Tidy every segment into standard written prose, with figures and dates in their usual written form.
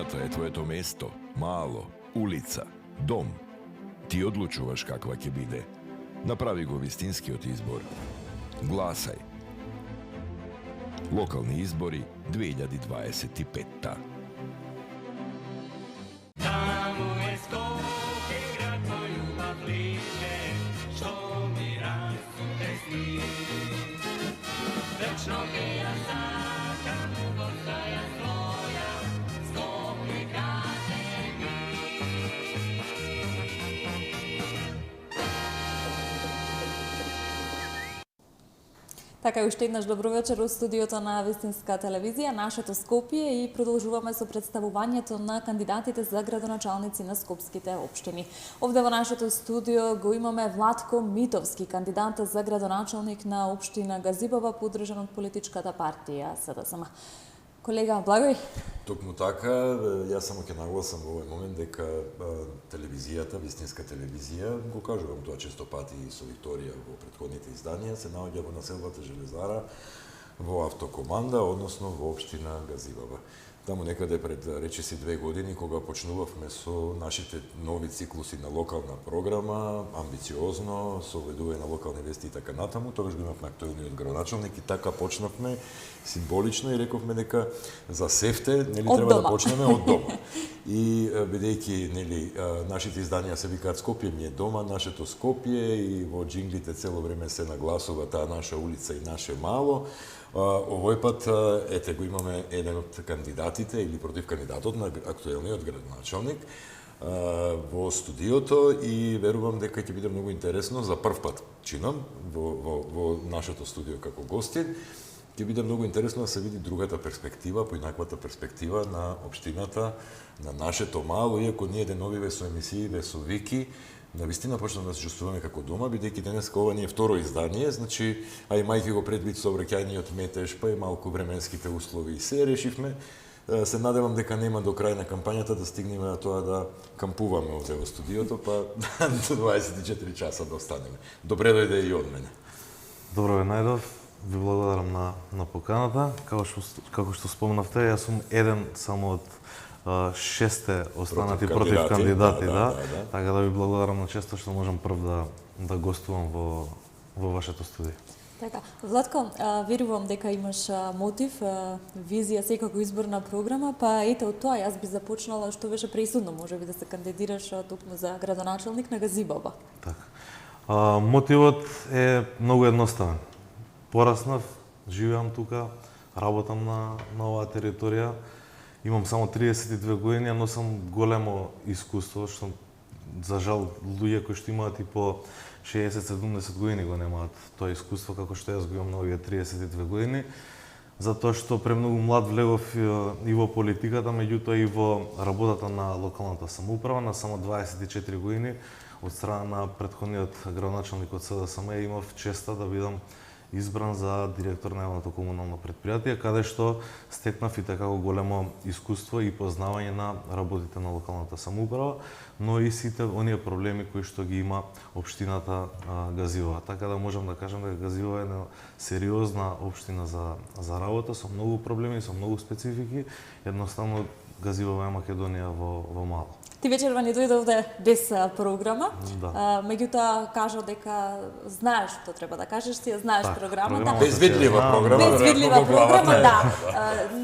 Општината е твоето место, мало, улица, дом. Ти одлучуваш каква ќе биде. Направи го вистинскиот избор. Гласај. Локални избори 2025. Така и уште еднаш добро вечер во студиото на Вистинска телевизија, нашето Скопје, и продолжуваме со представувањето на кандидатите за градоначалници на скопските општини. Овде во нашето студио го имаме Владко Митовски, кандидат за градоначалник на општина Газибова, поддржан од политичката партија СДСМ. Колега, благој. Токму така, јас само ќе нагласам во овој момент дека телевизијата, Вистинска телевизија, го кажувам тоа често пати и со Викторија во претходните изданија, се наоѓа во населбата Железара, во автокоманда, односно во општина Газибова. Таму некаде пред речиси 2 години, кога почнувавме со нашите нови циклуси на локална програма, амбициозно, со вледување на локални вести и така натаму, тогаш го имавме актуелниот градоначалник и така почнавме символично и рековме дека за сефте треба да почнеме од дома. И бидејќи нашите изданија се викаат Скопје ми е дома, нашето Скопје, и во джинглите цело време се нагласува таа наша улица и наше мало. Овој пат, ете, го имаме еден од кандидатите или против кандидатот на актуелниот градоначалник во студиото и верувам дека ќе биде многу интересно. За прв пат чинам во нашето студио како гостин. Ќе биде многу интересно да се види другата перспектива, поинаквата перспектива на општината, на нашето мало, иако ние деновиве со емисии, со вики, навистина почнам да се чувствуваме како дома, бидејќи денеска ова ни е второ издание, значи, а имајќи го предвид сообраќајниот метеж, па и малку временските услови, и се решивме. Се надевам дека нема до крај на кампањата да стигнеме на тоа да кампуваме овде во студиото, па до 24 часа да останеме. Добре дојде и од мене. Добро ве најдов, ви благодарам на поканата. Како што спомнавте, јас сум еден само од 6 останати против кандидати, да. Така да ви благодарам на често што можам прв да гостувам во вашето студио. Така, Владко, верувам дека имаш мотив, визија, секако изборна програма, па ете од тоа јас би започнала што беше пресудно, можеби да се кандидираш токму за градоначалник на Газибова. Така. Мотивот е многу едноставен. Пораснав, живеам тука, работам на оваа територија. Имам само 32 години, но сам големо искуство, што за жал луѓе кои што имаат и по 60-70 години го немаат тоа искуство како што јас го имам на овие 32 години, затоа што премногу млад влегов и во политиката, меѓутоа и во работата на локалната самоуправа. На само 24 години од страна на претходниот градоначалник од СДСМ имав честа да бидам избран за директор на јавното комунално претпријатие, каде што стекнав и такако големо искуство и познавање на работите на локалната самоуправа, но и сите оние проблеми кои што ги има општината Газибова. Така да можам да кажам дека Газибова е една сериозна општина за работа, со многу проблеми, со многу специфики. Едноставно Газибова е Македонија во мало. Ти вечерва ни дојде овде без програма, Да. Меѓутоа кажа дека знаеш што треба да кажеш, си ја знаеш програмата. Безвидлива програма. Безвидлива програма, да.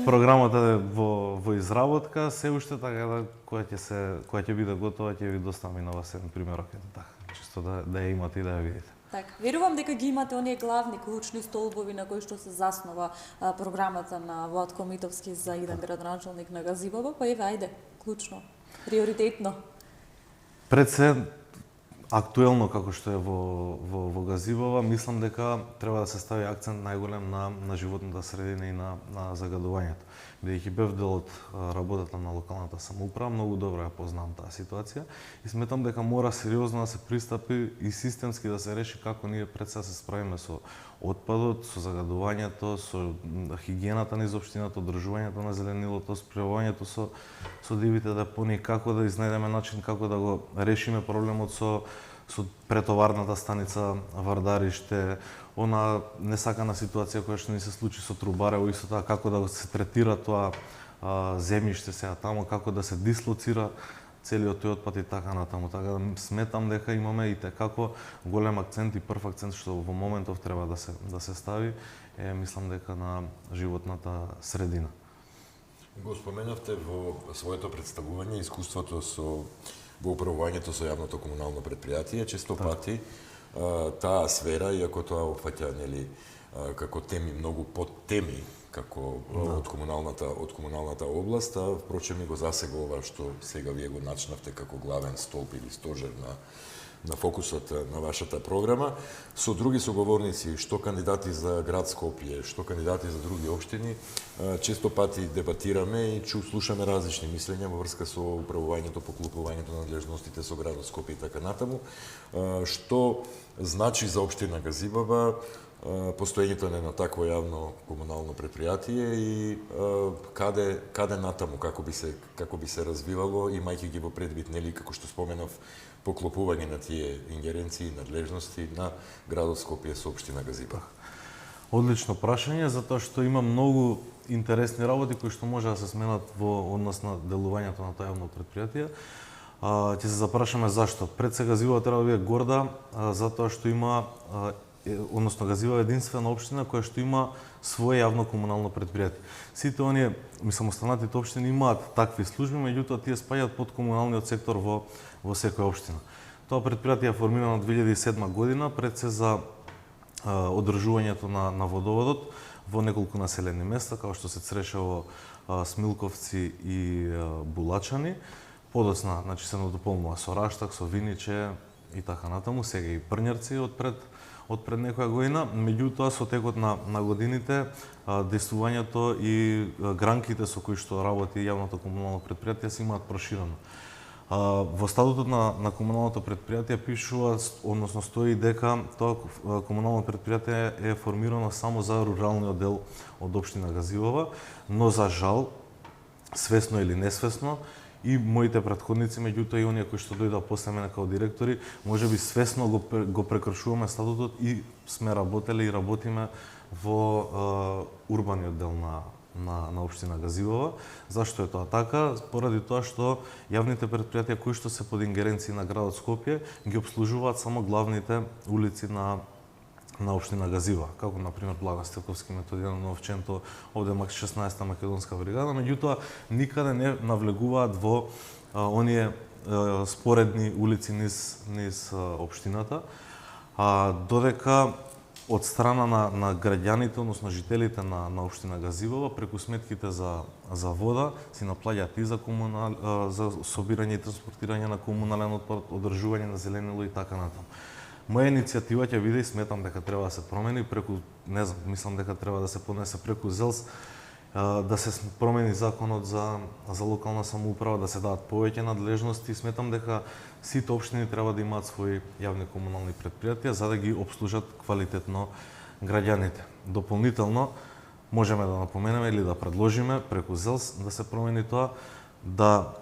Програмата е во изработка се уште, така да кога ќе биде готова ќе ви доставам и на вас еден примерок, така, чисто да ја имате и да ја видите. Така, верувам дека ги имате оние главни клучни столбови на кои што се заснова програмата на Владко Митовски за еден градоначалник на Газибова, па еве ајде, клучно, приоритетно. Пред се актуелно како што е во Газибова, мислам дека треба да се стави акцент најголем на животната средина и на загадувањето. Бидејќи бев дел од работата на локалната самоуправа, многу добро ја познавам таа ситуација и сметам дека мора сериозно да се пристапи и системски да се реши како ние пред се справиме со отпадот, со загадувањето, со хигиената низ општината, одржувањето на зеленилото, справувањето со дивите депонии, како да изнајдеме начин како да го решиме проблемот со претоварната станица Вардариште, она несакана ситуација која што ни се случи со Трубарево, исто така како да се третира тоа земјиште сега таму, како да се дислоцира целиот тој отпад и така натаму. Така да сметам дека имаме и како голем акцент и прв акцент што во моментов треба да се стави, мислам дека на животната средина. Го споменавте во своето представување искуството во управувањето со јавното комунално предпријатие. Често пати таа сфера, иако тоа опфаќа како теми многу подтеми како од комуналната област, впрочем и го засега ова што сега вие го начнавте како главен столб или стожер на фокусот на вашата програма, со други соговорници, што кандидати за град Скопје, што кандидати за други општини, често пати дебатираме и слушаме различни мислења во врска со управувањето, поклопувањето на надлежностите со градот Скопје и така натаму. Што значи за општина Газибаба постоењето на едно такво јавно комунално предпријатие и каде натаму, како би се развивало, имајќи ги во предвид, нели, како што споменав, поклопување на тие ингеренции и надлежности на градот Скопје со општина Газибаба. Одлично прашање, затоа што има многу интересни работи кои што може да се сменат во однос на делувањето на тоа јавно предпријатие. Ќе се запрашаме зашто. Пред се Газибаба треба да биде горда, затоа што има односно Газибаба е единствена општина која што има свое јавно комунално предпријатие. Сите оние самостанатите општини имаат такви служби, меѓутоа тие спаѓаат под комуналниот сектор во секоја општина. Тоа предпријатие е формирано 2007 година пред се за одржувањето на водоводот во неколку населени места, како што се Црешево, Смилковци и Булачани. Подоцна, значи се надополнува со Раштак, со Виниче и така натаму, сега и Прњерци од пред некоја година, меѓутоа со текот на годините действувањето и гранките со кои што работи јавното комунално предпријатие се имаат проширено. Во статутот на комуналното предпријатие пишува, односно стои дека тоа комунално предпријатие е формирано само за руралниот дел од општина Газибаба, но за жал, свесно или несвесно, и моите претходници, меѓутоа и оние кои што дојдоа после мене како директори, можеби свесно го прекршуваме статутот и сме работеле и работиме во урбаниот дел на општина Газибаба. Зашто е тоа така? Поради тоа што јавните предпријатија кои што се под ингеренции на градот Скопје ги обслужуваат само главните улици на општина Газибаба, како на пример Благо Стилковски, Методијан Новченто, овде 16-та македонска бригада, меѓутоа никаде не навлегуваат во оние споредни улици низ општината, додека од страна на граѓаните, односно жителите на општина Газибаба, преку сметките за вода си наплаќаат и за собирање и транспортирање на комунален отпад, одржување на зеленило и така натаму. Моја иницијатива ќе биде и сметам дека треба да се промени преку, не знам, мислам дека треба да се поднесе преку ЗЕЛС, да се промени законот за локална самоуправа, да се дадат повеќе надлежности. Сметам дека сите општини треба да имаат своји јавни комунални предпријатија за да ги обслужат квалитетно граѓаните. Дополнително можеме да напоменеме или да предложиме преку ЗЕЛС да се промени тоа, да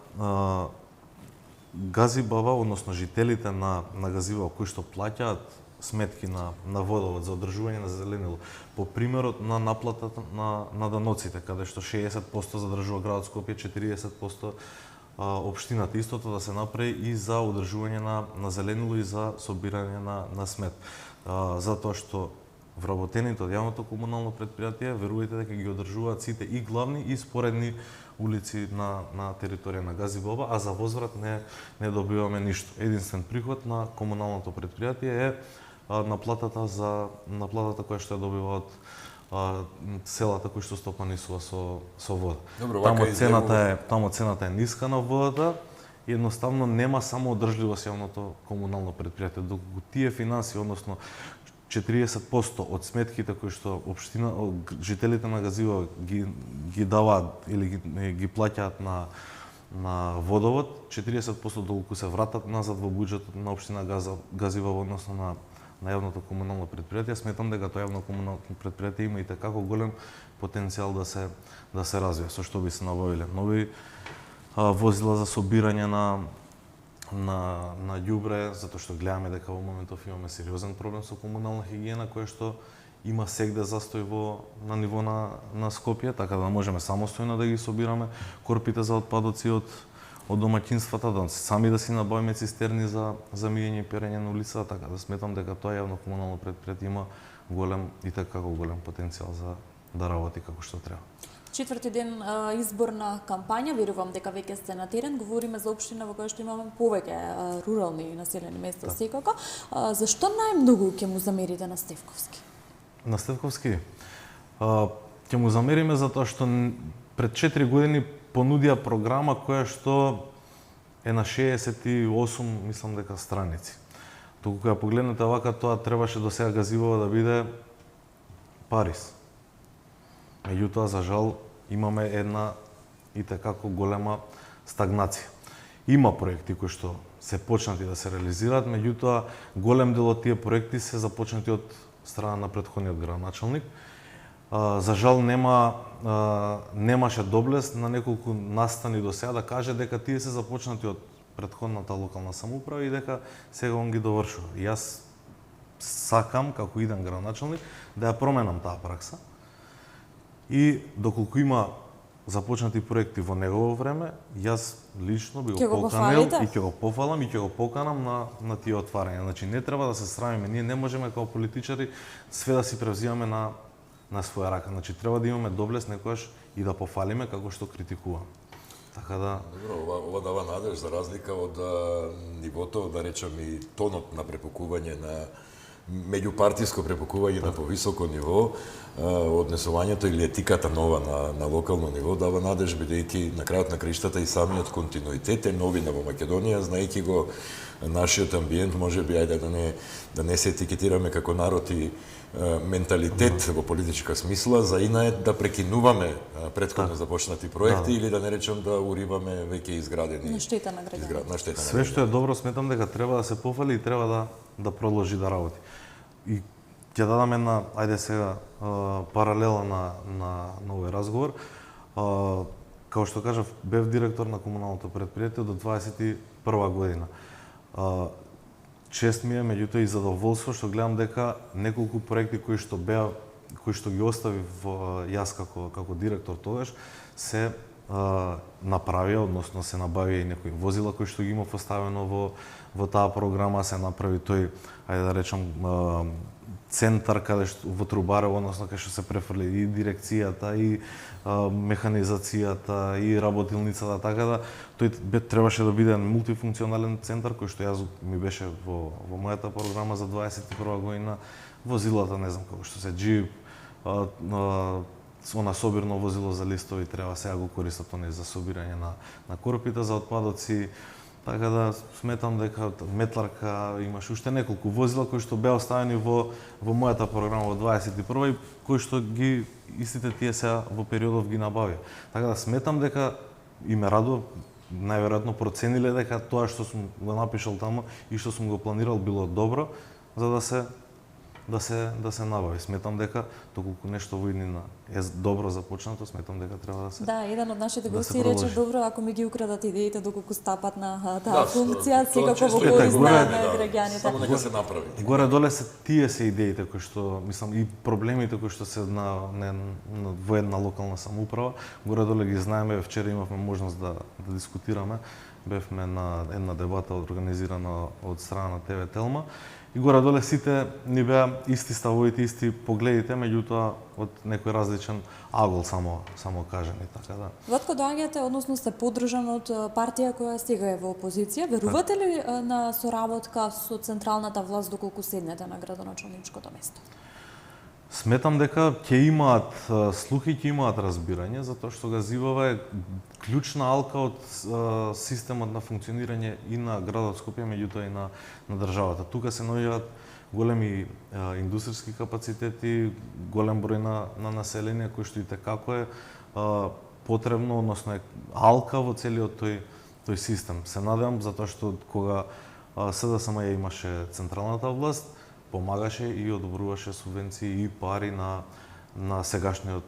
Газибаба, односно жителите на Газибаба кои што плаќаат сметки на водовод за одржување на зеленило, по примерот на наплатата на даноците, каде што 60% задржува градот Скопје, 40% општината. Истото да се направи и за одржување на зеленило и за собирање на смет. Затоа што вработените од јавното комунално предпријатие, верувајте дека ги одржуваат сите и главни и споредни улици на територија на Газибаба, а за возврат не добиваме ништо. Единствен приход на комуналното предпријатие е наплатата која што ја добива од селата кои што стопанисува со вода. Добро, таму цената е ниска на водата, едноставно нема само одржливост јавното комунално предпријатие, доколку тие финанси, односно 40% од сметките кои што жителите на Газибаба ги даваат или ги плаќаат на водовод, 40% долку се вратат назад во буџетот на општина Газибаба, односно на јавното комунално предпријатие. Сметам дека тоа јавно комунално предпријатие има и како голем потенцијал да се развие, со што би се набавиле нови возила за собирање на ѓубре, затоа што гледаме дека во моментов имаме сериозен проблем со комунална хигиена, која што има сегде застој на ниво на Скопје, така да можеме самостојно да ги собираме корпите за отпадоци од домаќинствата, да сами да си набавиме цистерни за миење и перење на улица, така да сметам дека тоа јавно комунално предпријатие има голем и така голем потенцијал за да работи како што треба. Четврти ден изборна кампања, верувам дека веќе сте на терен, говориме за општина во која што имаме повеќе рурални населени места секако. Зашто најмногу ќе му замерите на Стефковски? На Стефковски? Ќе му замериме затоа што пред 4 години понудија програма која што е на 68, мислам дека страници. Туку кога погледнете вака, тоа требаше до сега газивово да биде Париз. Меѓутоа, за жал, имаме една и tekako голема стагнација. Има проекти кои што се почнати да се реализираат, меѓутоа, голем дел од тие проекти се започнати од страна на претходниот градоначалник. За жал немаше доблест на неколку настани до сега да каже дека тие се започнати од претходната локална самоуправа и дека сега он ги довршува. Јас сакам, како иден градоначалник, да ја променам таа пракса. И доколку има започнати проекти во негово време, јас лично би го поканил и ќе го пофалам и ќе го поканам на тие отварања. Значи не треба да се срамиме, ние не можеме како политичари све да си превзимаме на своја рака. Значи треба да имаме доблест некогаш и да пофалиме како што критикуваме. Така да Добро, ова дава надеж за разлика од нивото, да речам и тонот на препукување на меѓупартиско препукување на повисоко ниво, однесувањето или етиката нова на локално ниво дава надеж, бидејќи на крајот на криштата и самиот континуитет е новина во Македонија, знаејќи го нашиот амбиент, можеби ајде да не се етикетираме како народ и менталитет во политичка смисла, за ина е да прекинуваме претходно започнати проекти или да не речем да уриваме веќе изградени на штета на граѓаните. Све што е добро сметам дека треба да се пофали и треба да продолжи да работи. И ќе дадам една, ајде сега, паралела на овој разговор. Како што кажав, бев директор на комуналното предпријатие до 21 година. Чест ми е, меѓутоа и задоволство што гледам дека неколку проекти кои што ги оставив јас како директор тогаш се направија, односно се набавија и некои возила кои што ги има поставено во таа програма, се направи тој, ајде да речам, центар каде што во Трубарево, односно каде што се префрли и дирекцијата, и механизацијата, и работилницата, така да тој требаше да биде мултифункционален центар кој што јас ми беше во мојата програма за 21 година. Возилата, не знам како што се джип, она собирно возило за листови треба сега го користат оние за собирање на корпите за отпадоци. Така да сметам дека метларка, имаш уште неколку возила кои што беа оставени во мојата програма во 21 и кои што ги истите тие сега во периодов ги набавија. Така да сметам дека и ме радува, најверојатно процениле дека тоа што сум го напишал таму и што сум го планирал било добро за да се набави. Сметам дека доколку нешто во иднина е добро започнато, сметам дека треба да се. Да, еден од нашите гости рече добро ако ми ги украдат идеите доколку стапат на таа функција, секако во корист на граѓаните. Само нека се направи. Горе доле тие се идеите кои што, мислам, и проблемите кои што се во една локална самоуправа, горе доле ги знаеме. Вчера имавме можност да дискутираме, бевме на една дебата организирана од страна на ТВ Телма. И горе доле сите ни беа исти ставовите, исти погледите, меѓутоа од некој различен агол само кажани, така да. Ватко доаѓате, односно сте поддржан од партија која сега е во опозиција. Верувате ли на соработка со централната власт доколку седнете на градоначалничкото место? Сметам дека ќе имаат слухи, ќе имаат разбирање, затоа што газивова е клучна алка од системот на функционирање и на градот Скопје, меѓутоа и на државата. Тука се наоѓаат големи индустријски капацитети, голем број на население кој што и tekako е потребно, односно е алка во целиот тој систем. Се надевам затоа што кога СДСМ ја имаше централната власт, помагаше и одобруваше субвенции и пари на сегашниот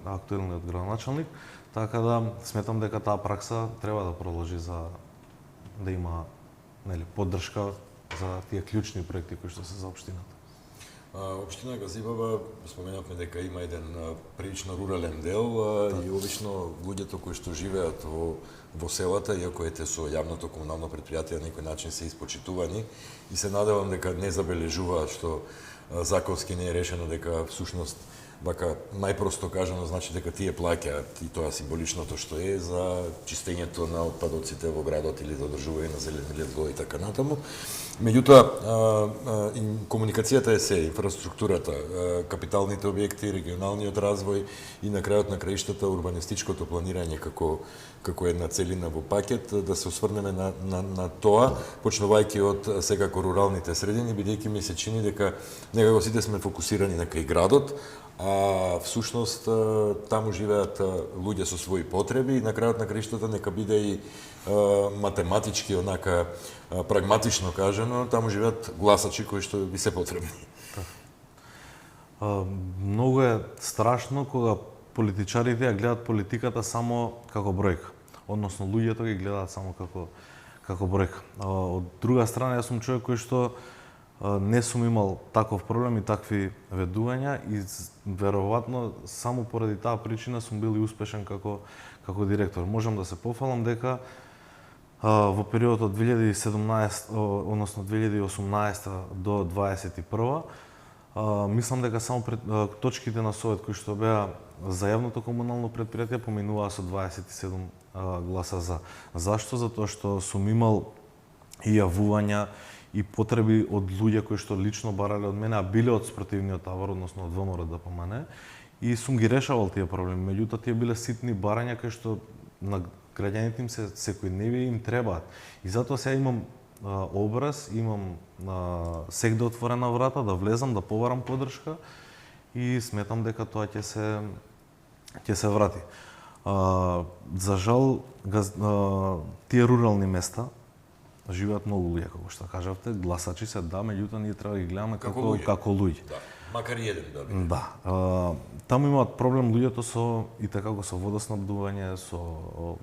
актуелниот градоначалник, така да сметам дека таа пракса треба да продолжи за да има поддршка за тие клучни проекти кои што се за општината. Општина Газибава, споменавме дека има еден прилично рурален дел и обично луѓето кои што живеат во селата, иако ете со јавното комунално предпријатие на некој начин се испочитувани и се надевам дека не забележуваат што законски не е решено дека всушност вака најпросто кажано значи дека тие плаќаат и тоа символичното што е за чистењето на отпадоците во градот или за одржување на зелени легло и така натаму. Меѓутоа, комуникацијата е се, инфраструктурата, капиталните објекти, регионалниот развој и на крајот на краиштата урбанистичкото планирање како една целина во пакет, да се осврнеме на тоа, почнувајќи од секако руралните средини, бидејќи ми се чини дека некако сите сме фокусирани на кај градот, а всушност таму живеат луѓе со своји потреби и на крајот на краиштата нека биде и математички, онака прагматично кажано, таму живеат гласачи кои што би се потребни. Многу е страшно кога политичарите ја гледаат политиката само како бројка, односно луѓето ги гледаат само како бројка. Од друга страна, јас сум човек кој што не сум имал таков проблем и такви ведувања и веројатно само поради таа причина сум бил и успешен како директор. Можам да се пофалам дека во периодот од 2017, односно 2018 до 2021, мислам дека само точките на совет кои што беа за јавното комунално предпријатие поминуваа со 27 гласа за. Зашто? Затоа што сум имал и јавувања и потреби од луѓе кои што лично барале од мене, а биле од спротивниот табор, односно од ВМРО ДПМН, и сум ги решавал тие проблеми. Меѓутоа, тие биле ситни барања кои што на граѓаните им се секојдневие им требаат. И затоа сега имам образ, имам сегде отворена врата да влезам, да побарам поддршка и сметам дека тоа ќе се врати. За жал, тие рурални места живеат многу луѓе, како што кажавте, гласачи се, да, меѓутоа ние треба да ги гледаме како луѓе. Да, макар и еден да биде. Да. Таму имаат проблем луѓето со и како со водоснабдување, со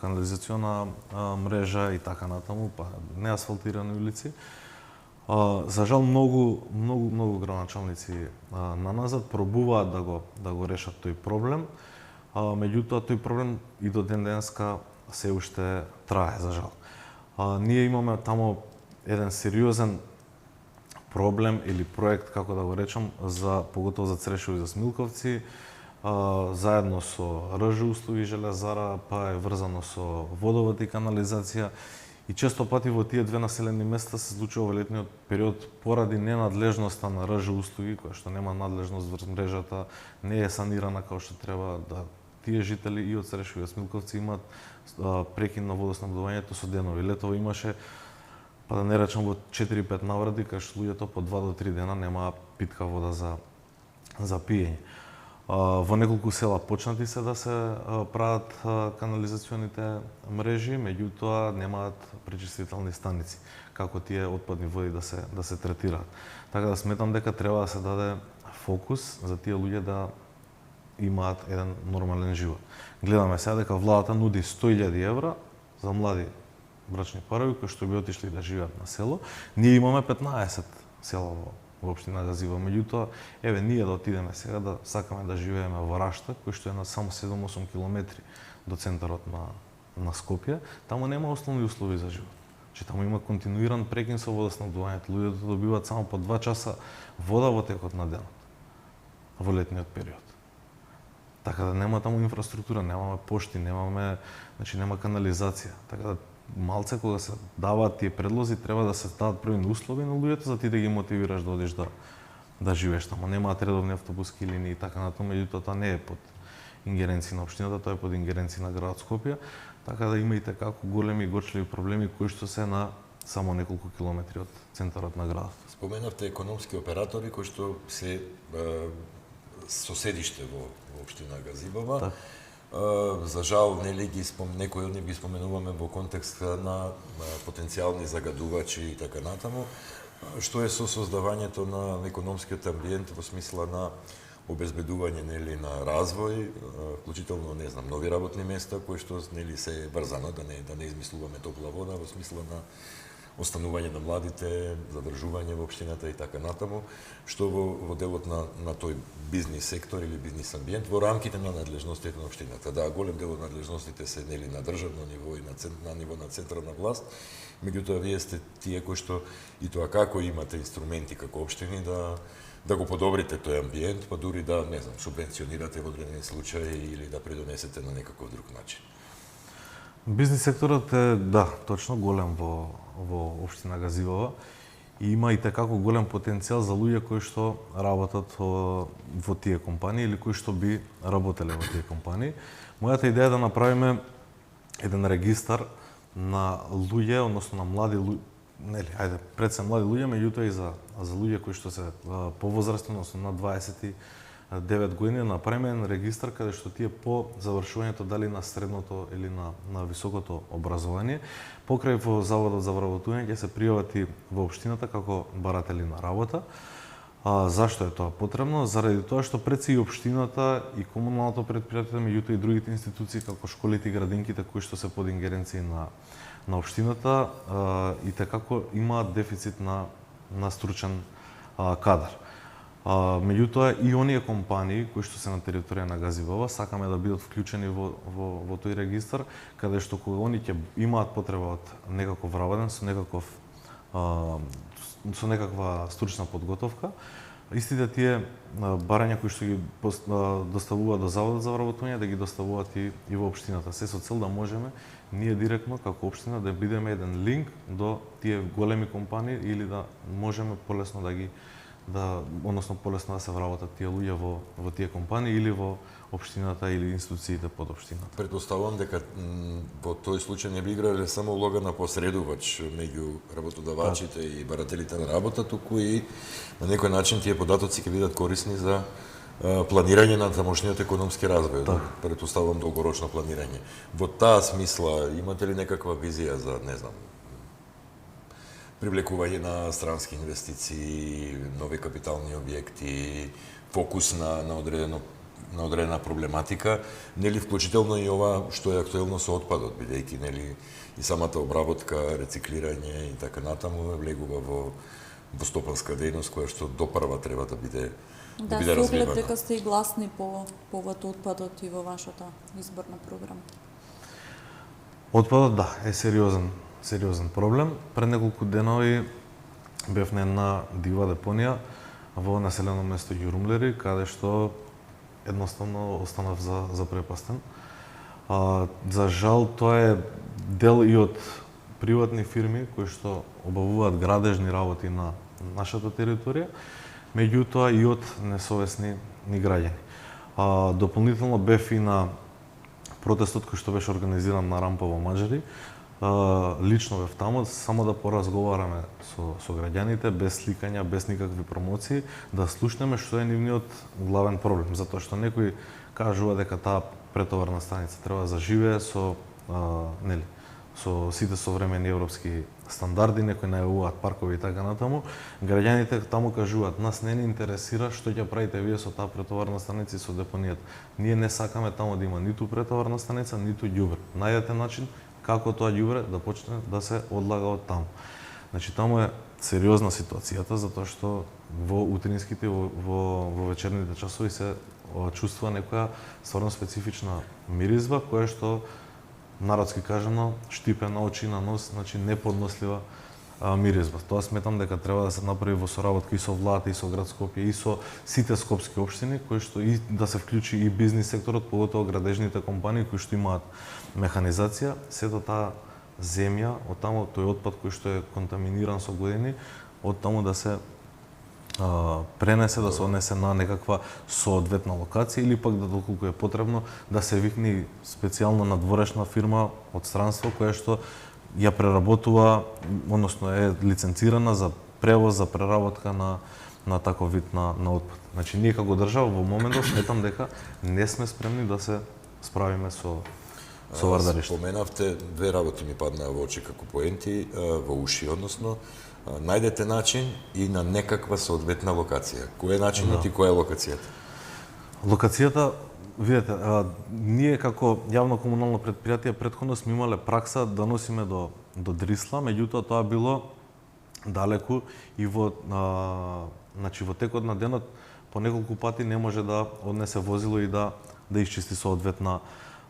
канализациона мрежа и така натаму, па неасфалтирани улици. За жал многу градоначалници наназад пробуваат да го решат тој проблем, меѓутоа тој проблем и до ден денеска се уште трае, за жал. Ние имаме таму еден сериозен проблем или проект, како да го речам, поготово за Црешово и за Смилковци, заедно со РЖ услуги железара, па е врзано со водовод и канализација. И често пати во тие две населени места се случува во летниот период поради ненадлежноста на РЖ услуги, која што нема надлежност врз мрежата, не е санирана како што треба, да тие жители и од Црешово и од Смилковци имаат прекин на водоснабдувањето со денови. Летово имаше, па да не речам, во 4-5 навради, кај што луѓето по 2 до 3 дена немаа питка вода за пиење. Во неколку села почнати се да се прават канализационите мрежи, меѓутоа немаат пречистителни станици, како тие отпадни води да се третираат. Така да сметам дека треба да се даде фокус за тие луѓе да имаат еден нормален живот. Гледаме сега дека владата нуди 100.000 евра за млади брачни парови кои што би отишли да живеат на село. Ние имаме 15 села во општина Газиба. Меѓутоа, еве ние да отидеме сега да сакаме да живееме во Рашта, кој што е на само 7-8 километри до центарот на Скопје, таму нема основни услови за живот. Че таму има континуиран прекин со водоснабдувањето. Луѓето добиваат само по 2 часа вода во текот на денот во летниот период. Така да нема таму инфраструктура, немаме пошти, нема канализација. Така да малце кога се даваат тие предлози, треба да се дадат први услови на луѓето за ти да ги мотивираш да одиш да живееш таму. Немаат редовни автобуски линии и така натаму, меѓутоа тоа не е под ингеренција на општината, тоа е под ингеренција на градот Скопје, така да има и како големи и горчливи проблеми кои што се на само неколку километри од центарот на градот. Споменавте економски оператори кои што се со седиште во општина Газибава. За жал, некои од нив ги споменуваме во контекст на потенцијални загадувачи и така натаму. Што е со создавањето на економскиот амбиент во смисла на обезбедување на развој, вклучително нови работни места кои што се врзано да не измислуваме топла вода во смисла на останување на младите, задржување во општината и така натаму, што во делот на тој бизнис сектор или бизнис амбиент во рамките на надлежностите на општината. Да, голем дел од надлежностите се нели на државно ниво и на ниво на централна власт, меѓутоа вие сте тие кои што и тоа како имате инструменти како општини да го подобрите тој амбиент, па дури да, не знам, субвенционирате во одредени случаи или да придонесете на некаков друг начин. Бизнис секторот е, да, точно голем во општина Газивова и има и tekako голем потенцијал за луѓе кои што работат во тие компании или кои што би работеле во тие компании. Мојата идеја е да направиме еден регистар на луѓе, односно на млади луѓе, нели, ајде, пред се млади луѓе, меѓутоа и за луѓе кои што се повозрастни, односно на 29 години, направиме регистар каде што тие по завршувањето дали на средното или на високото образование, покрај во Заводот за вработување ќе се пријават и во општината како баратели на работа. Зашто е тоа потребно? Заради тоа што пред се и општината и комуналното претпријатие, меѓутоа и другите институции како школите и градинките кои што се под ингеренција на општината и tekako имаат дефицит на стручен кадар. Меѓутоа и оние компании кои што се на територија на Газивова сакаме да бидат вклучени во тој регистар, каде што кога они ќе имаат потреба од некаков работен со некаква стручна подготовка, истите тие барања кои што ги доставуваат до Заводот за вработување да ги доставуваат и во општината, се со цел да можеме ние директно како општина да бидеме еден линк до тие големи компании или да можеме полесно односно полесно да се вработат тие луѓе во тие компании или во општината или институциите под општината. Претпоставувам дека во тој случај не би играле само улога на посредувач меѓу работодавачите и барателите на работа, туку и на некој начин тие податоци ќе бидат корисни за планирање на тамошниот економски развој. Претпоставувам долгорочно планирање. Во таа смисла имате ли некаква визија за, не знам, привлекување на странски инвестиции, нови капитални објекти, фокус на одредена проблематика, нели вклучително и ова што е актуелно со отпадот, бидејќи нели и самата обработка, рециклирање и така натаму влегува во стопанска дејност која што допрва треба да биде развивана. Да, се оглед дека сте и гласни по повод отпадот и во вашата изборна програма. Отпадот, да, е сериозен проблем. Пред неколку денови бев на една дива депонија во населено место Ѓурумлери, каде што едноставно останав запрепастен. За жал, тоа е дел и од приватни фирми кои што обавуваат градежни работи на нашата територија, меѓутоа и од несовесни граѓани. Дополнително бев и на протестот кој што беше организиран на рампа во Маџари. Лично бев таму само да поразговараме со граѓаните, без сликања, без никакви промоции, да слушнеме што е нивниот главен проблем, затоа што некои кажува дека таа претоварна станица треба да заживее со сите современи европски стандарди, некои најавуваат паркови и така натаму. Граѓаните таму кажуваат: нас не ни интересира што ќе правите вие со таа претоварна станица и со депонијата. Ние не сакаме таму да има ниту претоварна станица, ниту ѓубре. Најдете начин како тоа ѓубре да почне да се одлага од таму. Значи таму е сериозна ситуацијата, затоа што во утринските во вечерните часови се чувствува некоја стварно специфична миризба која што народски кажано штипе на очи, на нос, значи неподнослива миризба. Тоа сметам дека треба да се направи во соработка и со владата, и со град Скопје, и со сите скопски општини, кои што и да се вклучи и бизнис секторот, поготово градежните компании кои што имаат механизација, сето таа земја, од таму тој отпад кој што е контаминиран со години, од таму да се пренесе, да се однесе на некаква соодветна локација или пак да доколку е потребно да се викне специјална надворешна фирма од странство која што ја преработува, односно е лиценцирана за превоз, за преработка на таков вид на отпад. Значи ние како држава во моментот сметам дека не сме спремни да се справиме со вардариште. Споменавте две работи ми паднаа во очи како поенти, во уши, односно најдете начин и на некаква соодветна локација. Кој е начинот и која е локацијата? Локацијата видете, ние како јавно комунално предпријатие претходно сме имале пракса да носиме до Дрисла, меѓутоа тоа било далеку и во текот на денот по неколку пати не може да однесе возило и да исчисти соодветна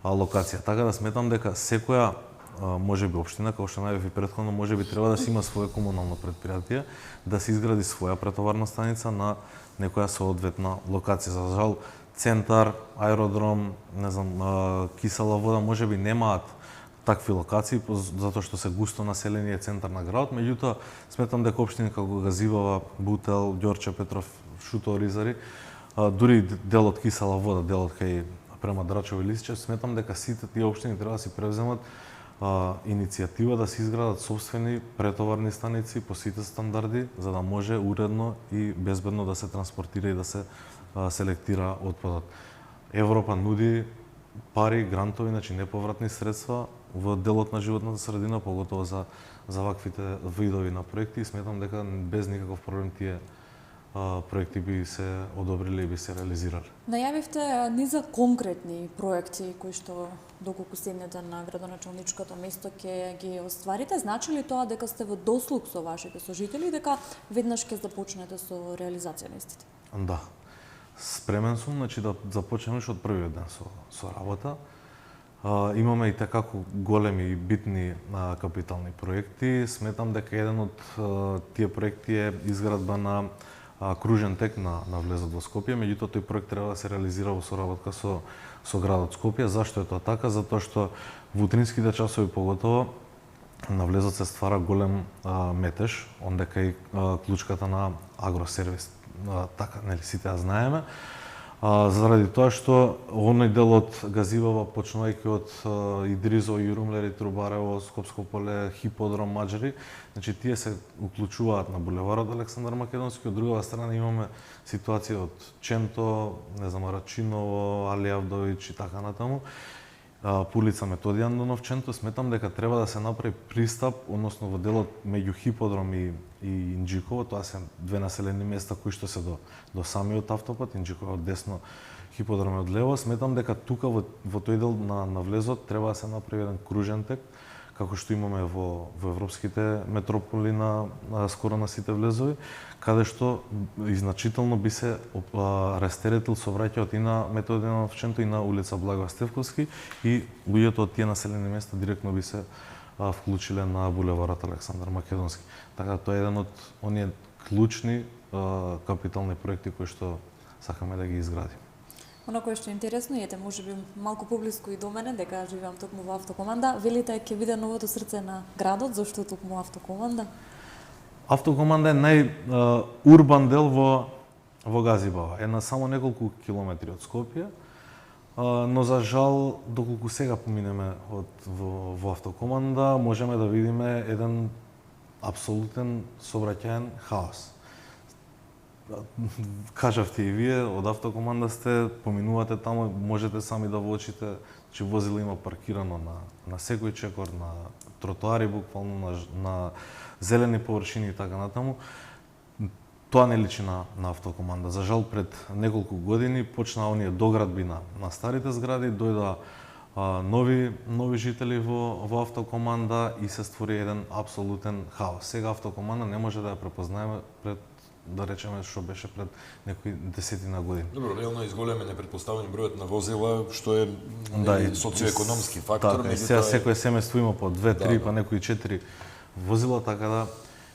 локација. Така да сметам дека секоја можеби општина, како што најавив и претходно, можеби треба да си има свое комунално предпријатие, да се изгради своја претоварна станица на некоја соодветна локација. За жал, центар, аеродром, не знам, кисела вода можеби немаат такви локации затоа што се густо население центар на градот, меѓутоа сметам дека општини како Газибава, Бутел, Ѓорче Петров, Шуто, Оризари, дури дел од кисела вода, делот кај према Драчево и Лисичев, сметам дека сите тие општини треба да си превземат иницијатива да се изградат собствени претоварни станици по сите стандарди, за да може уредно и безбедно да се транспортира и да се селектира отпадот. Европа нуди пари, грантови, значи неповратни средства во делот на животната средина, поготово за ваквите видови на проекти, и сметам дека без никаков проблем тие проекти би се одобриле и би се реализирале. Најавивте низа конкретни проекти кои што доколку седнете на градоначалничкото место ќе ги остварите. Значи ли тоа дека сте во дослуг со вашите сожители и дека веднаш ќе започнете со реализација на истите? Да. Спремен сум, значи да започнеме уште од првиот ден со работа. Имаме и такако големи и битни капитални проекти. Сметам дека еден од тие проекти е изградба на кружен тек на влезот во Скопје, меѓутоа тој проект треба да се реализира во соработка со градот Скопје. Зашто е тоа така? Затоа што во утринските часови поготово на влезот се ствара голем метеж, онде кај клучката на Агросервис. Така, нели, сите ја знаеме. Заради тоа што оној дел од Газибава, почнувајќи од Идризо, Јурумлери, Трубарево, Скопско поле, Хиподром, Маџари, значи тие се уклучуваат на булеварот Александар Македонски. Од другава страна имаме ситуација од Ченто, не знам, Рачиново, Али Авдович и така натаму. По улица Методија Андонов Ченто, сметам дека треба да се направи пристап, односно во делот меѓу Хиподром и Инџиково, тоа се две населени места кои што се до самиот автопат, Инџиково од десно, Хиподром е од лево. Сметам дека тука во тој дел на влезот треба да се направи еден кружен тек, како што имаме во европските метрополи скоро на сите влезови, каде што значително би се растеретил сообраќајот и на Методија Андонов Ченто и на улица Благоа Стевковски, и луѓето од тие населени места директно би се вклучиле на булеварот Александар Македонски. Така тоа е еден од оние клучни капитални проекти кои што сакаме да ги изградиме. Оно кое што е интересно и ете можеби малку поблиску и до мене, дека живеам токму во Автокоманда, велите ќе биде новото срце на градот, зашто токму Автокоманда? Автокоманда е најурбан дел во Газибава. Е на само неколку километри од Скопје, но за жал, доколку сега поминеме во Автокоманда, можеме да видиме еден апсолутен сообраќаен хаос. Кажавте и вие, од Автокоманда сте, поминувате таму, можете сами да воочите, че возило има паркирано на секој чекор, на тротоари, буквално на зелени површини и така натаму. Тоа не личи на Автокоманда. За жал, пред неколку години почна оние доградби на старите згради, дојда нови жители во Автокоманда и се створи еден апсолутен хаос. Сега Автокоманда не може да ја препознаеме пред, да речеме, што беше пред некои десетина години. Добро, реално изголемен е претпоставен бројот на возила, што е социоекономски фактор. Така, сега секој семејство има по 2, 3, па некои 4 возила, така да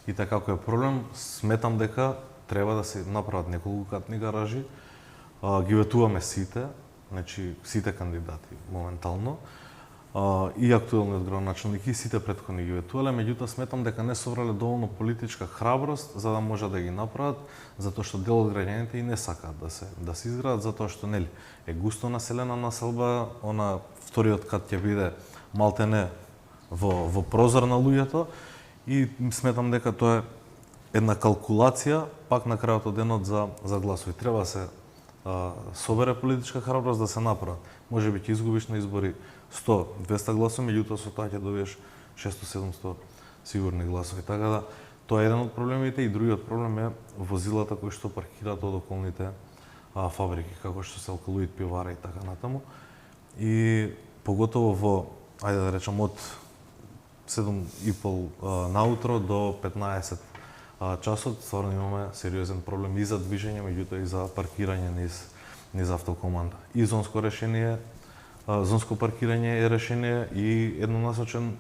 и така како е проблем, сметам дека треба да се направат неколку катни гаражи. Ги ветуваме сите, значи сите кандидати моментално, и актуелниот градоначалник и сите претходни ги ветувале, меѓутоа сметам дека не собрале доволно политичка храброст за да може да ги направат, затоа што дел од граѓаните и не сакаат да се изградат, затоа што нели е густо населена населба, вториот кат ќе биде малтене во прозор на луѓето, и сметам дека тоа е една калкулација пак на крајот од денот за гласови. Треба да се собере политичка храброст да се направат. Можеби ќе изгубиш на избори 100-200 гласови, меѓутоа со тоа ќе добиеш 600-700 сигурни гласови. Така да тоа е еден од проблемите, и другиот проблем е возилата кои што паркираат од околните фабрики како што се Алкалоид пивара и така натаму. И поготово во, ајде да речам, од 7:30 наутро до 15 часот, стварно имаме сериозен проблем и за движење, меѓутоа и за паркирање низ автокоманда. И зонско решение, зонско паркирање е решение и еднонасочен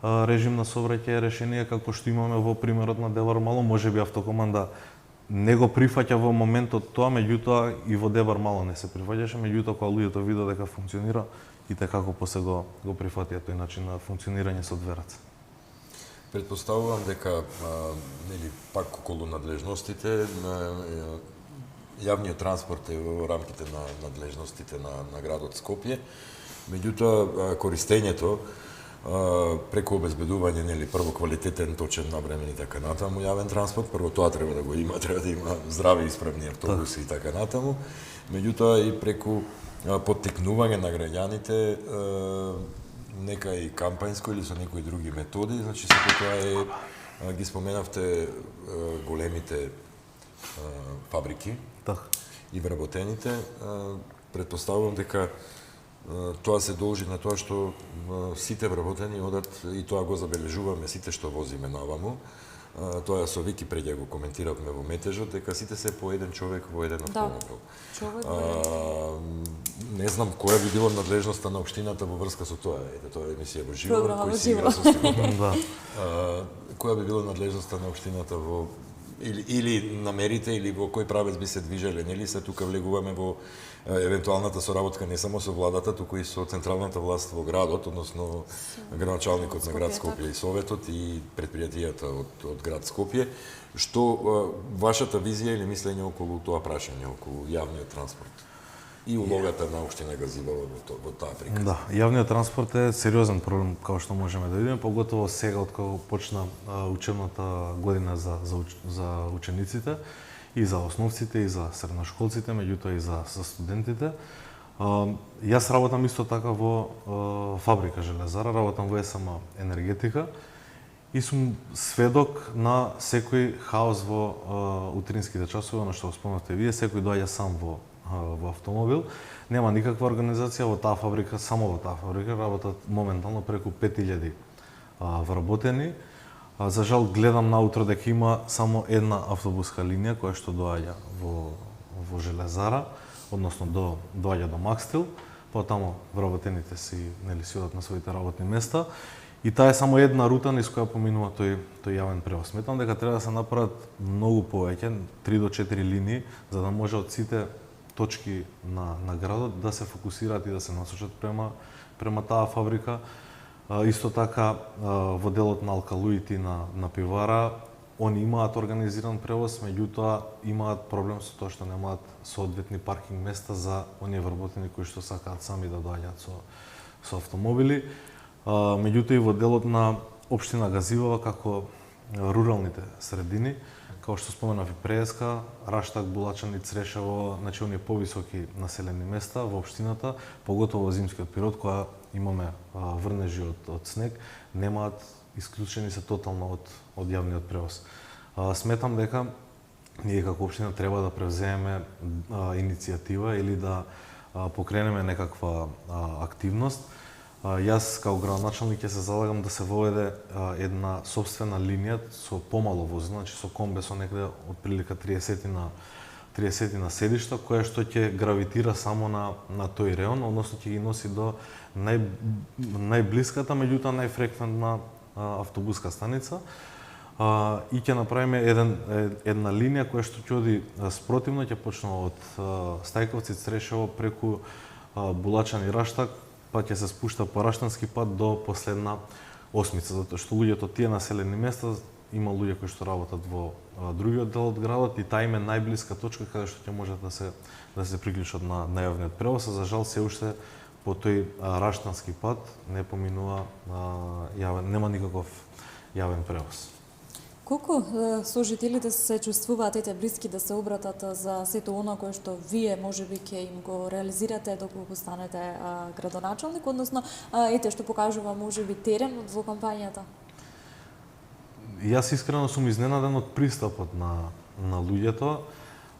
режим на сообраќај е решение како што имаме во примерот на Дебар Мало. Можеби автокоманда не го прифаќа во моментот тоа, меѓутоа и во Дебар Мало не се прифаќаше, меѓутоа кога луѓето видат дека функционира и како после го прифатија тој начин на функционирање со две раце. Предпоставувам дека нели пак околу надлежностите јавниот транспорт е во рамките на надлежностите на градот Скопје. Меѓутоа користењето преку обезбедување, нели, прво квалитетен, точен, навремен и така натаму јавен транспорт, прво тоа треба да го има, треба да има здрави исправни автобуси и така натаму. Меѓутоа и преку поттикнување на граѓаните, нека и кампањско или со некои други методи, значи сето тоа е, ги споменавте големите фабрики и вработените, предпоставувам дека тоа се должи на тоа што сите вработени одат, и тоа го забележуваме сите што возиме наваму. Тоа со Вики преќе го коментиравме во метежот, дека сите се по еден човек во еден автомобил. Не знам која би било надлежноста на општината во врска со тоа. Ете, тоа е емисија во живо, кој си игра со стилот. Која би било надлежноста на општината во или намерите, или во кој правец би се движеле, нели? Се тука влегуваме во евентуалната соработка не само со владата, туку и со централната власт во градот, односно градоначалникот на град Скопје и советот и предпријатијата од град Скопје. Што вашата визија или мислење околу тоа прашање, околу јавниот транспорт и улогата на општина Газибала во таа приказна? Да, јавниот транспорт е сериозен проблем, како што можеме да видиме, поготово сега откако почна учебната година за учениците, и за основците, и за средношколците, меѓутоа и за студентите. Јас работам исто така во фабрика Железара, работам во СМ енергетика и сум сведок на секој хаос во утринските часови, на што спомнавте вие, секој доаѓа сам во автомобил. Нема никаква организација во таа фабрика, само во таа фабрика работат моментално преку 5000 вработени. За жал гледам наутро дека има само една автобуска линија која што доаѓа во Железара, односно доаѓа до Макстил, потаму вработените си одат на своите работни места. И таа е само една рута низ која поминува тој јавен превоз. Сметам дека треба да се направат многу повеќе, 3 до 4 линии, за да може од сите точки на градот да се фокусираат и да се насочат према таа фабрика. Исто така во делот на Алкалоид и на пивара, они имаат организиран превоз, меѓутоа имаат проблем со тоа што немаат соодветни паркинг места за оние вработени кои што сакаат сами да доаѓаат со автомобили. Меѓутоа и во делот на општина Газивала, како руралните средини, како што споменав и преска, Раштак, Булачан и Црешево, значи оние повисоки населени места во општината, поготово во зимскиот период, кога имаме врнежи од снег, немаат, исклучени се тотално од јавниот превоз. Сметам дека ние како општина треба да превземеме иницијатива или да покренеме некаква активност. Јас као градоначалник ќе се залагам да се воведе една сопствена линија со помало возила, значи со комбе со некаде од прилика 30 на седишта, која што ќе гравитира само на тој реон, односно ќе ги носи до најблиската, меѓутоа најфреквентна автобуска станица, и ќе направиме една линија која што ќе оди спротивно, ќе почне од Стајковци, Црешево, преку Булачан и Раштак, па ќе се спушта по Раштански пат до последна осмица, затоа што луѓето тие населени места, има луѓе кои што работат во другиот дел од градот и таа им е најблиска точка каде што ќе можат да се приклучат на јавниот превоз, за жал се уште по тој Раштански пат не поминува нема никаков јавен превоз. Колку служителите се чувствуваат ете блиски да се обратат за сето она кое што вие можеби ќе им го реализирате доколку станете градоначалник, односно ете што покажува можеби теренот во кампањата? Јас искрено сум изненаден од пристапот на луѓето.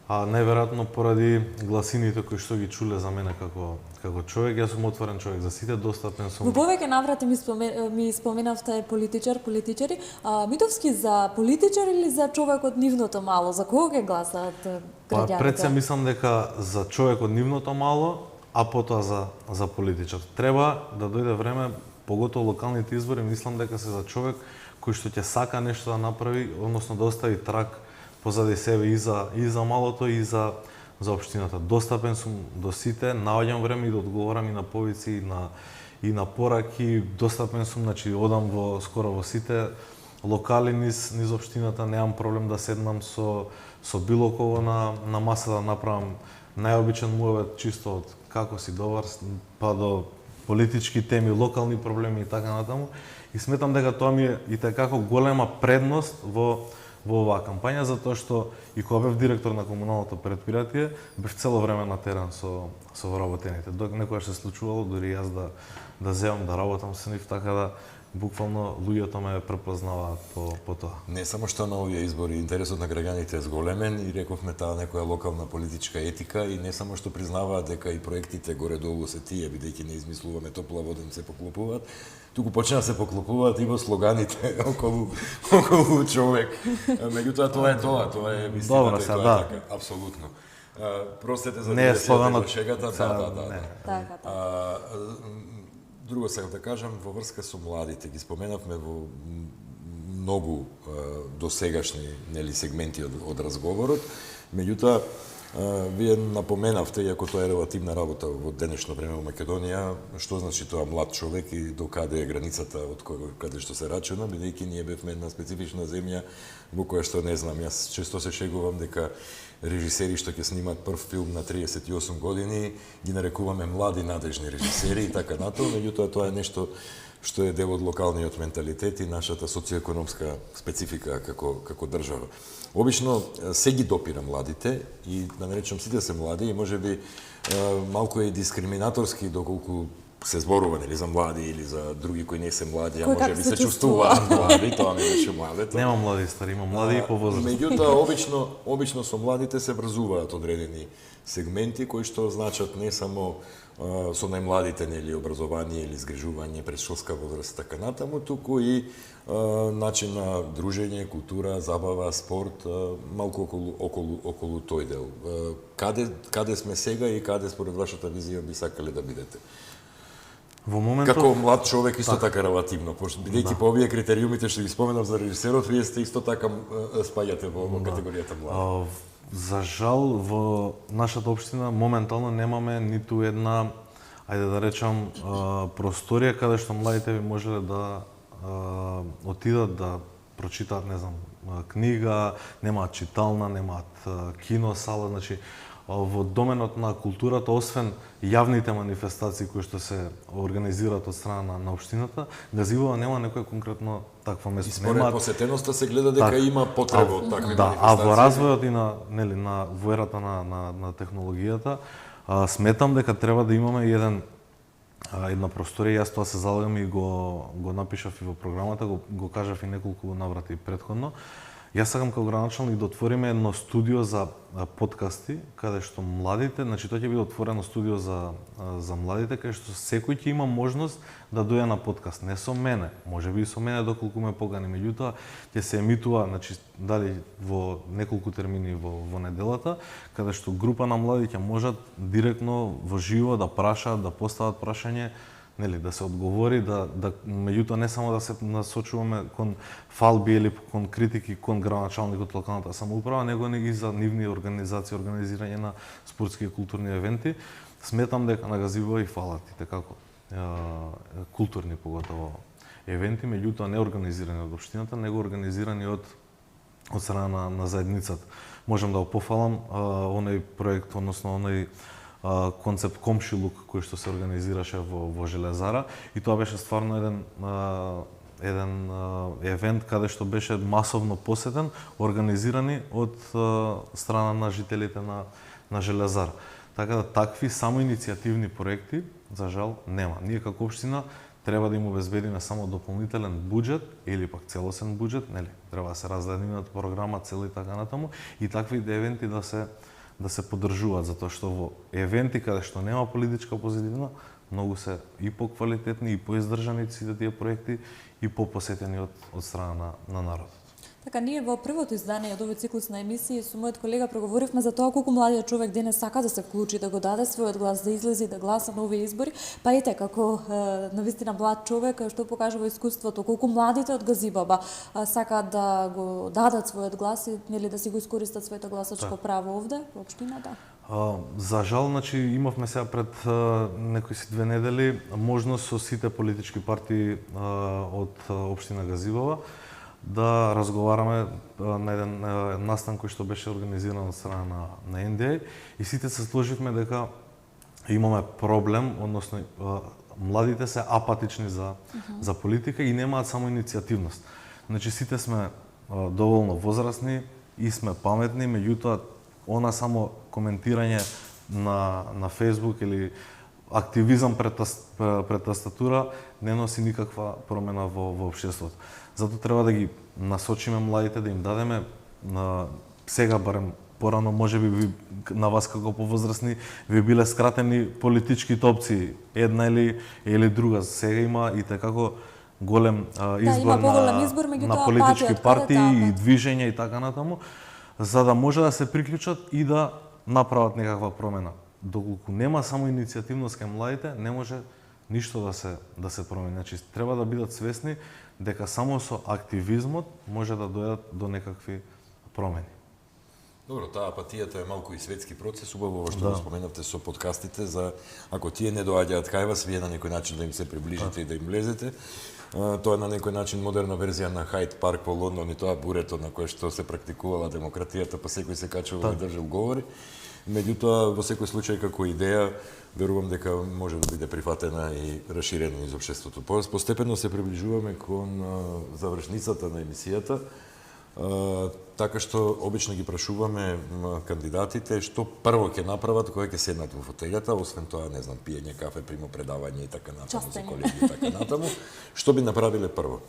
најверојатно поради гласините кои што ги чуле за мене како човек. Јас сум отворен човек за сите, достапен сум. Во повеќе наврати ми споменавте политичари. Митовски, за политичар или за човек од нивното мало? За кого ќе гласаат граѓаните? Пред се мислам дека за човек од нивното мало, а потоа за политичар. Треба да дојде време, поготово локалните избори, мислам дека се за човек кој што ќе сака нешто да направи, односно да остави трак позади себе и за малото и за општината. Достапен сум до сите, наоѓам време и да одговорам и на повици и на пораки, достапен сум, значи одам скоро во сите локали низ општината, немам проблем да седнам со било кого на маса да направам најобичен муавет, чисто од како си добар, па до политички теми, локални проблеми и така натаму. И сметам дека тоа ми е и како голема предност во оваа кампања, затоа што и кога бев директор на комуналното претпријатие, бев цело време на терен со вработените. Некогаш се случувало дури јас да земам да работам со нив, така да буквално луѓето ме препознаваат по тоа. Не само што на овие избори интересот на граѓаните е зголемен и рековме таа некоја локална политичка етика и не само што признаваат дека и проектите горе-долу се тие, бидејќи не измислуваме топла вода, не се поклопуваат, туку почна да се поклопуваат и во слоганите околу човек. Меѓутоа тоа е вистината и тоа е така, апсолутно. Простете за не е слоганот шегата, да. Така. Друго сакам да кажам во врска со младите, ги споменавме во многу досегашни сегменти од разговорот. Меѓутоа, вие напоменавте, иако тоа е релативна работа во денешно време во Македонија, што значи тоа млад човек и до каде е границата од каде што се рачуна, бидејќи ние бевме една специфична земја во која што не знам, јас често се шегувам дека режисери што ќе снимат прв филм на 38 години ги нарекуваме млади надежни режисери и така натаму, меѓутоа тоа е нешто што е дел од локалниот менталитет и нашата социоекономска специфика како држава. Обично се ги допира младите и да не речам сите се млади и можеби малку е дискриминаторски доколку се зборува нели за млади или за други кои не се млади, а можеби се чувствуваат млади, тоа ми беше младе. Нема млади и стари, има млади и по возраст. Меѓутоа обично со младите се врзуваат одредени сегменти кои што значат не само со најмладите нели образование или згрижување, предшколска возраст така натаму, туку и начин на дружење, култура, забава, спорт, малку околу тој дел. Каде сме сега и каде според вашата визија би сакале да бидете? Во моментов како млад човек исто така релативно, пошто бидејќи по овие критериумите што ги споменав за режисерот, вие сте исто така спаѓате во категоријата млад. За жал во нашата општина моментално немаме ниту една, ајде да речам, просторија каде што младите би можеле да отидат да прочитаат, не знам, книга, немаат читална, немаат кино сала, значи во доменот на културата, освен јавните манифестации кои што се организираат од страна на општината, Газивова нема некој конкретно такво место. И според посетеноста се гледа дека има потреба од такви манифестации. Да, а во развојот и на во ерата на технологијата, сметам дека треба да имаме една просторија, јас тоа се залагам и го напишав и во програмата, го кажав и неколку наврати предходно. Јас сакам како градоначалник да отвориме едно студио за подкасти, каде што младите, значи тоа ќе биде отворено студио за младите, каде што секој ќе има можност да дојде на подкаст. Не со мене, можеби и со мене доколку ме покани, меѓутоа ќе се емитува, значи дали во неколку термини во неделата, каде што група на млади ќе можат директно во живо да прашаат, да постават прашање, нели, да се одговори, меѓутоа не само да се насочуваме кон фалби или кон критики кон градоначалникот локалната самоуправа, него и за нивни организации, организирање на спортски и културни евенти. Сметам дека на Газивова и фалат и како културни поготово евенти, меѓутоа не организирани од општината, него организирани од страна на заедницата. Можам да го пофалам оној проект, односно оној концепт Комшилук кој што се организираше во Железара и тоа беше стварно еден евент каде што беше масовно посетен, организирани од страна на жителите на Железара. Така да такви самоиницијативни проекти за жал нема. Ние како општина треба да им обезбедиме само дополнителен буџет или пак целосен буџет, нели? Треба да се разгледа програма, цели така натаму и такви евенти да се да се поддржуваат, затоа што во евенти каде што нема политичка позитивна, многу се и поквалитетни и поиздржани сите тие проекти и попосетени од страна на народот. Така, ние во првото издание од овој циклус на емисии со мојот колега проговоривме за тоа колку младиот човек денес сака да се вклучи, да го даде својот глас, да излезе да гласа на овие избори. Па ете, како навистина млад човек, што покажува искуството, колку младите од Газибаба сакаат да го дадат својот глас и нели да си го искористат своето гласачко право овде во општината. За жал, значи, имавме сега пред некои си 2 недели можност со сите политички партии од општина Газибаба да разговараме на еден настан кој што беше организиран од страна на НДА и сите се сложивме дека имаме проблем, односно младите се апатични за политика и немаат само иницијативност. Значи сите сме доволно возрастни и сме паметни, меѓутоа она само коментирање на Facebook или активизам пред тастатура не носи никаква промена во општеството. Затоа треба да ги насочиме младите, да им дадеме сега барем порано можеби на вас како повозрастни ви биле скратени политичките опции, една или друга. Сега има и како голем избор на политички партии и движења и така натаму, за да може да се приклучат и да направат некаква промена. Доколку нема само иницијативност кај младите, не може ништо да се промени. Значи треба да бидат свесни дека само со активизмот може да дојдат до некакви промени. Добро, таа апатијата е малку и светски процес, убаво што го споменавте со подкастите за ако тие не доаѓаат кај вас, вие на некој начин да им се приближите и да им влезете. Тоа е на некој начин модерна верзија на Хайд парк во Лондон и тоа бурето на кое што се практикувала демократијата, па секој се качува и држал говори. Меѓутоа, во секој случај како идеја, верувам дека може да биде прифатена и расширена из општеството. Постепено се приближуваме кон завршницата на емисијата, така што обично ги прашуваме кандидатите што прво ќе направат кога ќе седнат во фотелјата, освен тоа, не знам, пиење кафе, примопредавање и така натаму со колеги и така натаму. Што би направиле прво?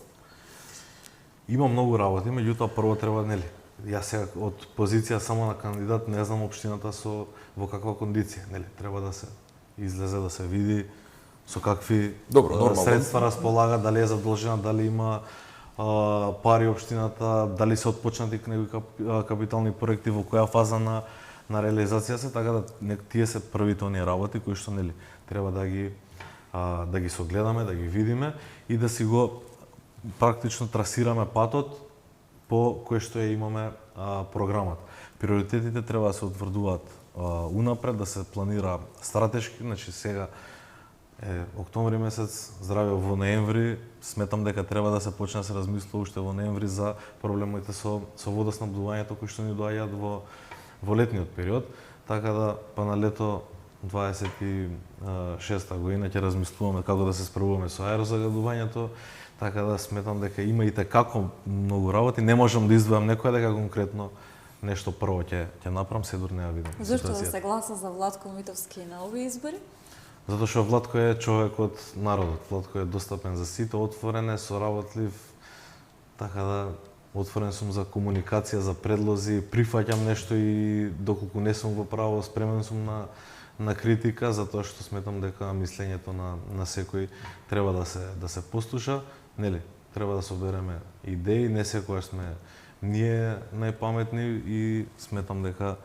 Има многу работи, меѓутоа прво треба, нели, јас сега од позиција само на кандидат не знам општината во каква кондиција, нели, треба да се излезе, да се види со какви средства располага, дали е задолжена, дали има пари општината, дали се отпочнати некои капитални проекти, во која фаза на реализација се, така да тие се првите оние работи кои што нели треба да ги согледаме, да ги видиме и да си го практично трасираме патот по кој што ја имаме програмата. Приоритетите треба да се утврдуваат унапред, да се планира стратешки, значи сега октомври месец, здравје во ноември, сметам дека треба да се почне да се размислува уште во ноември за проблемите со водоснабдувањето кои што ни доаѓаат во летниот период, така да па на лето 26-та година ќе размислуваме како да се справуваме со аерозагадувањето, така да сметам дека има и како многу работи. Не можам да издвојам некоја дека конкретно нешто прво ќе направам, се дур не ја видам. Зашто да се гласа за Владко Митовски на овие избори? Затоа што Владко е човек од народот. Владко е достапен за сите, отворен е, соработлив, така да отворен сум за комуникација, за предлози, прифаќам нешто и доколку не сум во право, спремен сум на критика, затоа што сметам дека мислењето на секој треба да се послуша, нели? Треба да собереме идеи, не секогаш сме ние најпаметни и сметам дека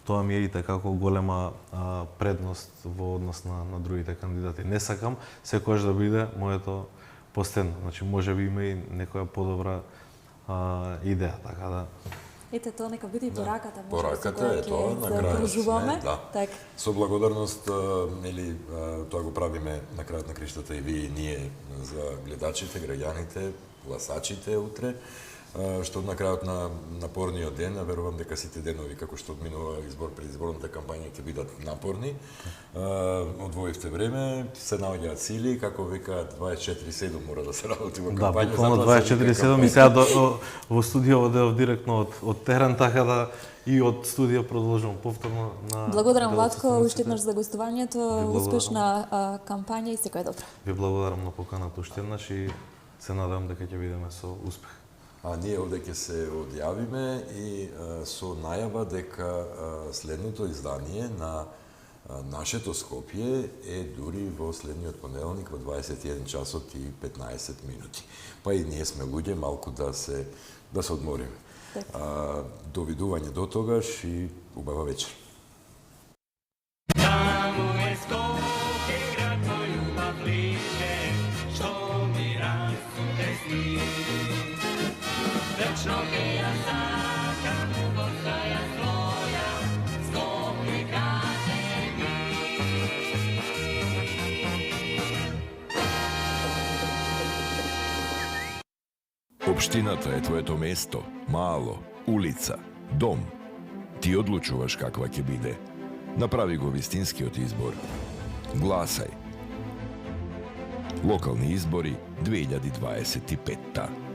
тоа ми е и како голема предност во однос на другите кандидати. Не сакам секогаш да биде моето постено. Значи можеби има и некоја подобра идеја, така да. Ете, тоа нека биде и пораката, Пораката е тоа, на крајот сме, да. Так. Со благодарност, нели, тоа го правиме на крајот на криштата и вие и ние за гледачите, граѓаните, гласачите утре, што на крајот на напорниот ден, верувам дека сите денови како што одминува предизборната кампања ќе бидат напорни. Одвоивте време, се наоѓаат сили, како викаат 24/7 мора да се работи во кампања. Да, буквално 24/7 и сега во студио одев директно од терен, така да и од студио продолжувам повторно на. Благодарам Владко уште еднаш за гостувањето, успешна кампања и секој добро. Ви благодарам на поканата уште еднаш и се надевам дека ќе бидеме со успех. А ние овде ќе се одјавиме и со најава дека следното издание на нашето Скопје е дури во следниот понеделник во 21 часот и 15 минути. Па и ние сме луѓе малку да се одмориме. Довидување до тогаш и убава вечер. Само е Скопје, град мој љубав лише, што ми расуте сни. Вечно ке ја сакам во краја своја, Скопје каже ми. Општината е твоето место, мало, улица, дом. Ти одлучуваш каква ќе биде. Направи го вистинскиот избор. Гласај. Локални избори 2025.